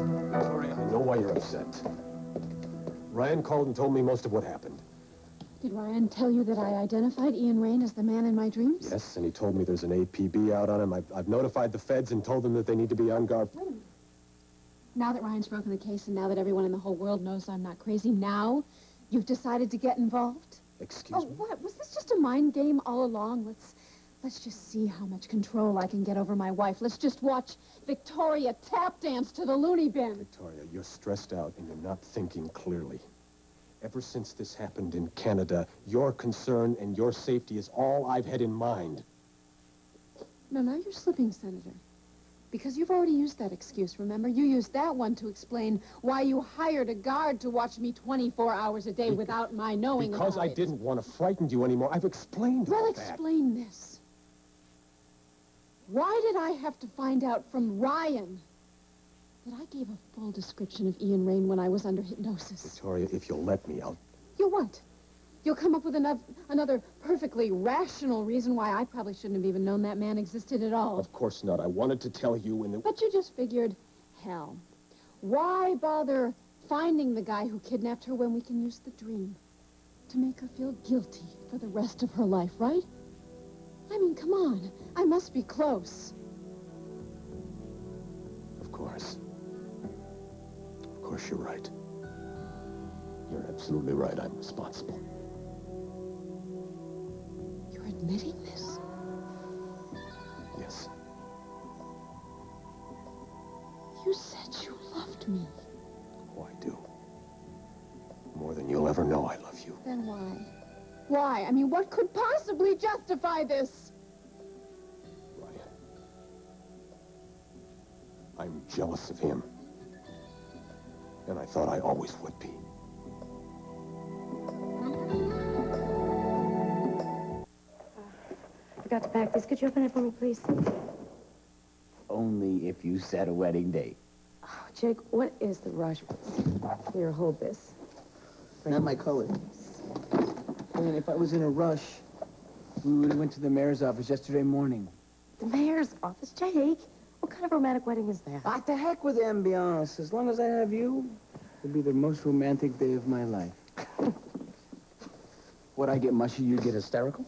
Victoria, I know why you're upset. Ryan called and told me most of what happened. Did Ryan tell you that I identified Ian Rain as the man in my dreams? Yes, and he told me there's an APB out on him. I've notified the feds and told them that they need to be on guard. Wait a minute. Now that Ryan's broken the case and now that everyone in the whole world knows I'm not crazy, now you've decided to get involved? Excuse me? What? Was this just a mind game all along? Let's just see how much control I can get over my wife. Let's just watch Victoria tap dance to the loony bin. Victoria, you're stressed out and you're not thinking clearly. Ever since this happened in Canada, your concern and your safety is all I've had in mind. No, now you're slipping, Senator. Because you've already used that excuse, remember? You used that one to explain why you hired a guard to watch me 24 hours a day without my knowing because about it. Because I didn't want to frighten you anymore. I've explained all that. Well, explain this. Why did I have to find out from Ryan that I gave a full description of Ian Rain when I was under hypnosis? Victoria, if you'll let me, I'll... You what? You'll come up with another perfectly rational reason why I probably shouldn't have even known that man existed at all. Of course not. I wanted to tell you when... But you just figured, hell, why bother finding the guy who kidnapped her when we can use the dream to make her feel guilty for the rest of her life, right? I mean, come on. I must be close. Of course. Of course you're right. You're absolutely right. I'm responsible. You're admitting this? Yes. You said you loved me. Oh, I do. More than you'll ever know I love you. Then why? Why? I mean, what could possibly justify this? Ryan. I'm jealous of him. And I thought I always would be. I forgot to pack this. Could you open it for me, please? Only if you set a wedding date. Oh, Jake, what is the rush? Here, hold this. Not my color. Man, if I was in a rush, we would have went to the mayor's office yesterday morning. The mayor's office? Jake, what kind of romantic wedding is that? Ah, to heck with the ambiance. As long as I have you, it'll be the most romantic day of my life. What, I get mushy, you get hysterical?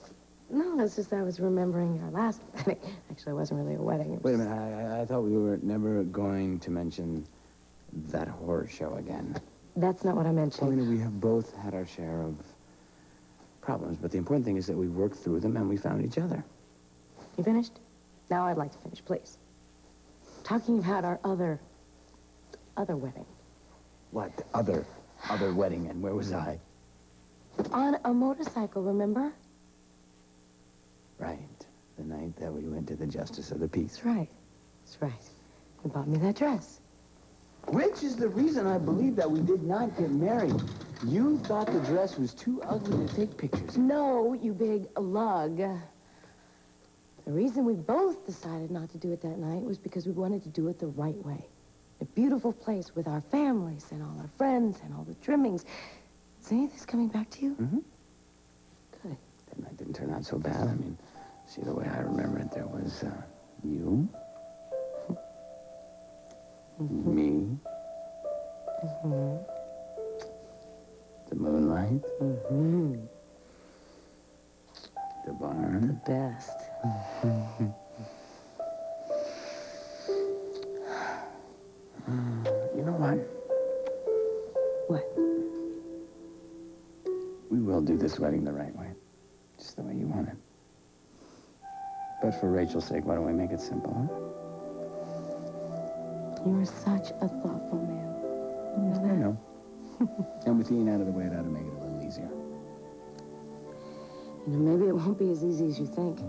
No, it's just I was remembering our last wedding. Actually, it wasn't really a wedding. Wait a minute, I thought we were never going to mention that horror show again. That's not what I mentioned. Paulina, we have both had our share of problems, but the important thing is that we worked through them and we found each other. You finished? Now I'd like to finish, please. Talking about our other wedding. What other wedding, and where was I? On a motorcycle, remember? Right. The night that we went to the Justice of the Peace. That's right. That's right. You bought me that dress. Which is the reason I believe that we did not get married. You thought the dress was too ugly to take pictures. No, you big lug. The reason we both decided not to do it that night was because we wanted to do it the right way. A beautiful place with our families and all our friends and all the trimmings. Is any of this coming back to you? Mm-hmm. Good. That night didn't turn out so bad. I mean, see, the way I remember it, there was you, me, the moonlight, the barn. The best. You know what? What? We will do this wedding the right way. Just the way you want it. But for Rachel's sake, why don't we make it simple, huh? You're such a thoughtful man. You know that? I know. And with Ian out of the way, it ought to make it a little easier. You know, maybe it won't be as easy as you think.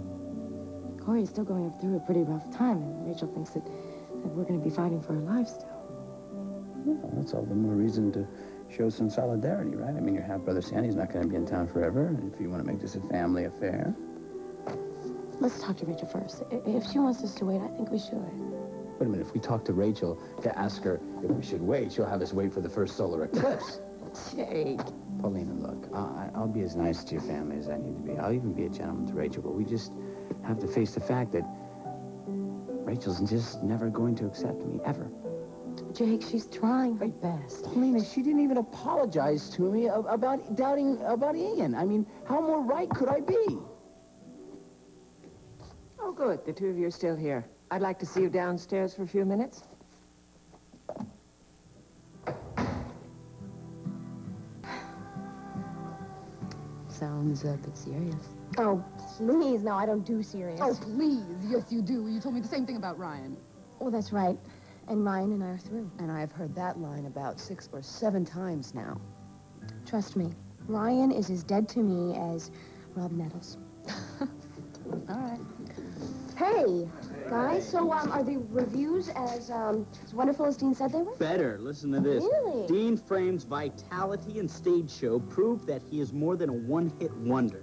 Cory is still going through a pretty rough time, and Rachel thinks that we're going to be fighting for our lives still. Well, that's all the more reason to show some solidarity, right? I mean, your half-brother Sandy's not going to be in town forever. And if you want to make this a family affair... Let's talk to Rachel first. If she wants us to wait, I think we should. Wait a minute. If we talk to Rachel to ask her if we should wait, she'll have us wait for the first solar eclipse. Jake. Paulina, look, I'll be as nice to your family as I need to be. I'll even be a gentleman to Rachel, but we just have to face the fact that Rachel's just never going to accept me, ever. Jake, she's trying her best. Lena, she didn't even apologize to me about doubting about Ian. I mean, how more right could I be? Oh, good. The two of you are still here. I'd like to see you downstairs for a few minutes. Sounds a bit serious. Oh, please. No, I don't do serious. Oh, please. Yes, you do. You told me the same thing about Ryan. Oh, that's right. And Ryan and I are through. And I've heard that line about 6 or 7 times now. Trust me, Ryan is as dead to me as Rob Nettles. All right. Hey, guys, so, are the reviews as wonderful as Dean said they were? Better. Listen to this. Really? Dean Frame's vitality and stage show prove that he is more than a one-hit wonder.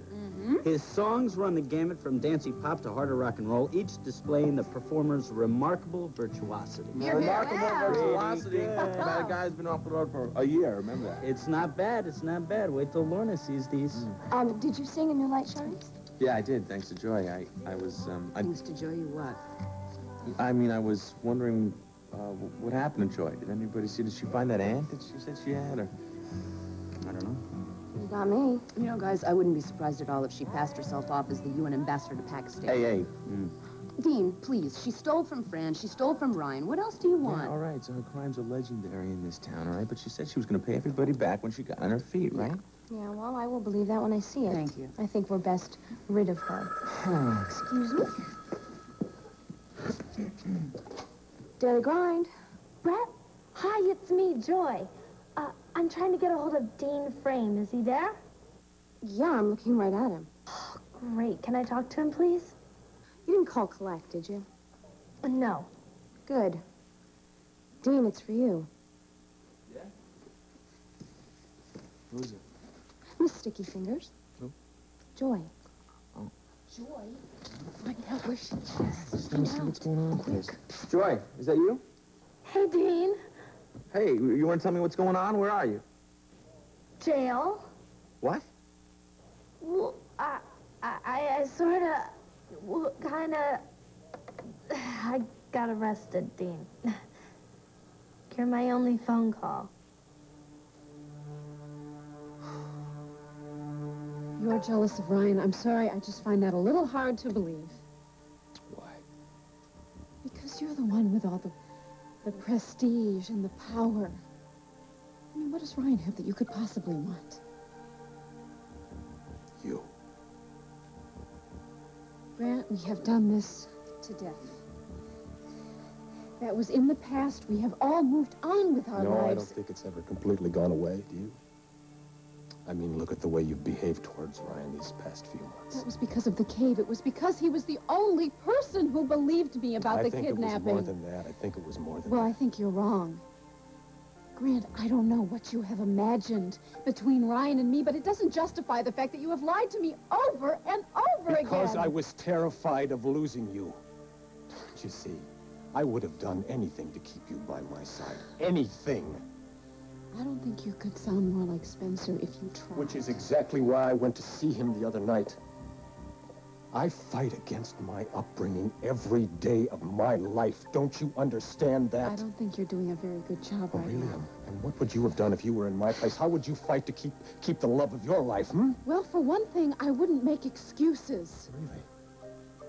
His songs run the gamut from dancey pop to harder rock and roll, each displaying the performer's remarkable virtuosity. Remarkable virtuosity. That guy's been off the road for a year, remember that? It's not bad. It's not bad. Wait till Lorna sees these. Did you sing in your light shines? Yeah, I did, thanks to Joy. I was, Thanks to Joy, you what? I mean, I was wondering, what happened to Joy? Did anybody see, did she find that aunt that she said she had, or? I don't know. Not me. You know, guys, I wouldn't be surprised at all if she passed herself off as the UN ambassador to Pakistan. Hey. Dean, please. She stole from Fran. She stole from Ryan. What else do you want? Yeah, all right, so her crimes are legendary in this town, all right? But she said she was going to pay everybody back when she got on her feet, right? Yeah, well, I will believe that when I see it. Thank you. I think we're best rid of her. Excuse me? Daily grind. Brett? Hi, it's me, Joy. I'm trying to get a hold of Dean Frame. Is he there? Yeah, I'm looking right at him. Great. Can I talk to him, please? You didn't call collect, did you? No. Good. Dean, it's for you. Yeah? Who's it? Miss Sticky Fingers. Who? Joy. Oh. Joy? Find out where she is. Let me see what's going on, please. Joy, is that you? Hey, Dean. Hey, you want to tell me what's going on? Where are you? Jail? What? Well, I sort of, kind of, I got arrested, Dean. You're my only phone call. You're jealous of Ryan. I'm sorry, I just find that a little hard to believe. Why? Because you're the one with all the prestige and the power. I mean, what does Ryan have that you could possibly want? You. Grant, we have done this to death. That was in the past. We have all moved on with our No, I don't lives. think it's ever completely gone away, do you? I mean, look at the way you've behaved towards Ryan these past few months. That was because of the cave. It was because he was the only person who believed me about the kidnapping. I think it was more than that. I think it was more than Well, that. I think you're wrong. Grant, I don't know what you have imagined between Ryan and me, but it doesn't justify the fact that you have lied to me over and over again. Because I was terrified of losing you. Don't you see? I would have done anything to keep you by my side. Anything. I don't think you could sound more like Spencer if you tried. Which is exactly why I went to see him the other night. I fight against my upbringing every day of my life. Don't you understand that? I don't think you're doing a very good job right really? now. And what would you have done if you were in my place? How would you fight to keep the love of your life, hmm? Well, for one thing, I wouldn't make excuses. Really?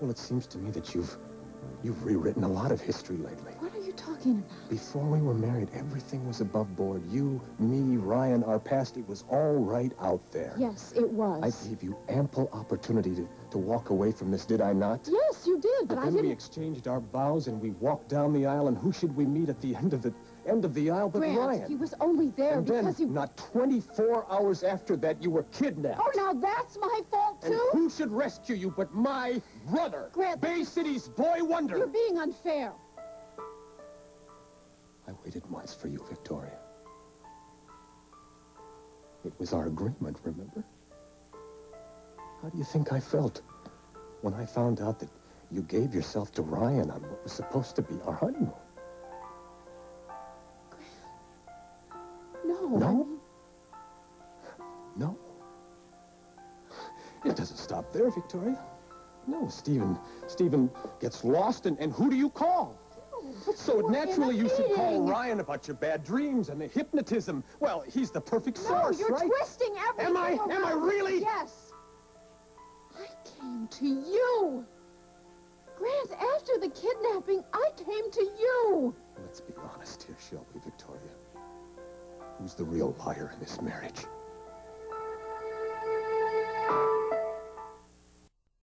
Well, it seems to me that you've rewritten a lot of history lately. What are you talking about? Before we were married, everything was above board. You, me, Ryan, our past, it was all right out there. Yes, it was. I gave you ample opportunity to walk away from this, did I not? Yes, you did, but I then didn't... we exchanged our vows and we walked down the aisle, and who should we meet at the end of the aisle but Grant, Ryan? he was only there And because then, he... not 24 hours after that, you were kidnapped. Oh, now that's my fault, And too? who should rescue you but my brother? Grant... Bay City's boy wonder. You're being unfair. I waited months for you, Victoria. It was our agreement, remember? How do you think I felt when I found out that you gave yourself to Ryan on what was supposed to be our honeymoon? No. No? No? It doesn't stop there, Victoria. No, Stephen gets lost, and who do you call? So naturally you should call meeting. Ryan about your bad dreams and the hypnotism. Well, he's the perfect No, source, you're right? twisting everything Am I really? Yes. I came to you. Grant, after the kidnapping, I came to you. Let's be honest here, shall we, Victoria? Who's the real liar in this marriage?